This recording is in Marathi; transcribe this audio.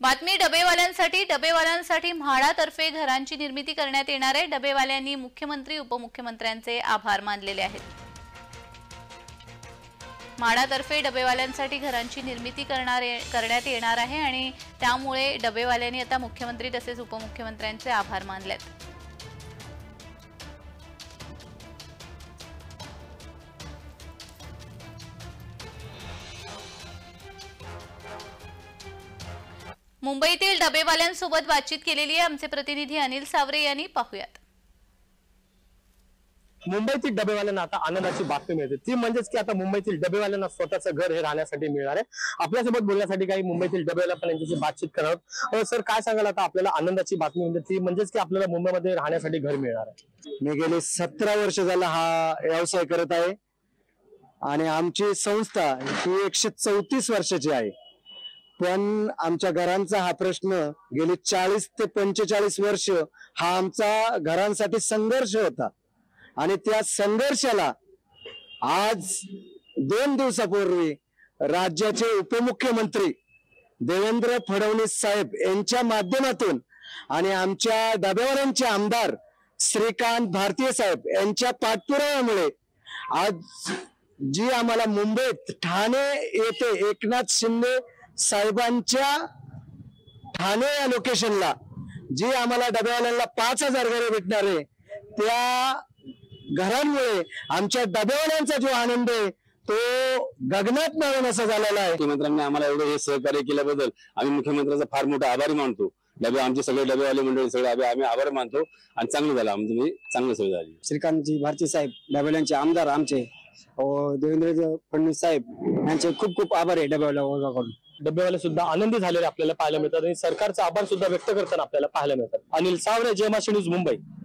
बातमी डबेवाल्यांसाठी म्हाडातर्फे घरांची निर्मिती करण्यात येणार आहे। डबेवाल्यांनी मुख्यमंत्री उपमुख्यमंत्र्यांचे आभार मानलेले आहेत। म्हाडातर्फे डबेवाल्यांसाठी घरांची निर्मिती करण्यात येणार आहे आणि त्यामुळे डबेवाल्यांनी आता मुख्यमंत्री तसेच उपमुख्यमंत्र्यांचे आभार मानलेत। मुंबईतील डबेवाल्यांसोबत बातचीत केलेली आहे आमचे प्रतिनिधी अनिल सावरे यांनी। पाहूयात। मुंबईतील डबेवाल्यांना आता आनंदाची बातमी मिळते, ती म्हणजेच की आता मुंबईतील डबेवाल्यांना स्वतःचं घर हे राहण्यासाठी मिळणार आहे। आपल्यासोबत बोलण्यासाठी काही मुंबईतील डबेवाल्यांची बातचीत करणार। सर, काय सांगाल आता आपल्याला आनंदाची बातमी म्हणजे ती म्हणजेच की आपल्याला मुंबईमध्ये राहण्यासाठी घर मिळणार आहे? मी गेले 17 वर्ष झाला हा व्यवसाय करत आहे आणि आमची संस्था ही 134 वर्षाची आहे, पण आमच्या घरांचा हा प्रश्न गेली 40 ते 45 वर्ष हा आमचा घरांसाठी संघर्ष होता आणि त्या संघर्षाला आज 2 दिवसापूर्वी राज्याचे उपमुख्यमंत्री देवेंद्र फडणवीस साहेब यांच्या माध्यमातून आणि आमच्या डबेवाल्यांचे आमदार श्रीकांत भारतीय साहेब यांच्या पाठपुराव्यामुळे आज जी आम्हाला मुंबईत ठाणे येथे एकनाथ शिंदे साहेबांच्या ठाणे या लोकेशनला जी आम्हाला डबेवाल्यांना 5000 घरे भेटणार आहे, त्या घरांमुळे आमच्या डबेवाल्यांचा जो आनंद आहे तो गगनात मावेन असा झालेला आहे। मुख्यमंत्र्यांनी आम्हाला एवढे हे सहकार्य केल्याबद्दल आम्ही मुख्यमंत्र्यांचा फार मोठा आभारी मानतो। आमचे सगळे डबेवाले मंडळी सगळे आम्ही आभार मानतो आणि चांगलं झालं, आमची चांगली सोय झाली। श्रीकांतजी भारती साहेब डबेवाल्यांचे आमदार आमचे देवेंद्र फडणवीस साहेब यांचे खूप खूप आभार आहे डबेवाल्या वर्गाकडून। डबेवाले सुद्धा आनंदी झालेले आपल्याला पाहायला मिळतात आणि सरकारचा आभार सुद्धा व्यक्त करताना आपल्याला पाहायला मिळतात। अनिल सावरे, जय महाराष्ट्र न्यूज, मुंबई।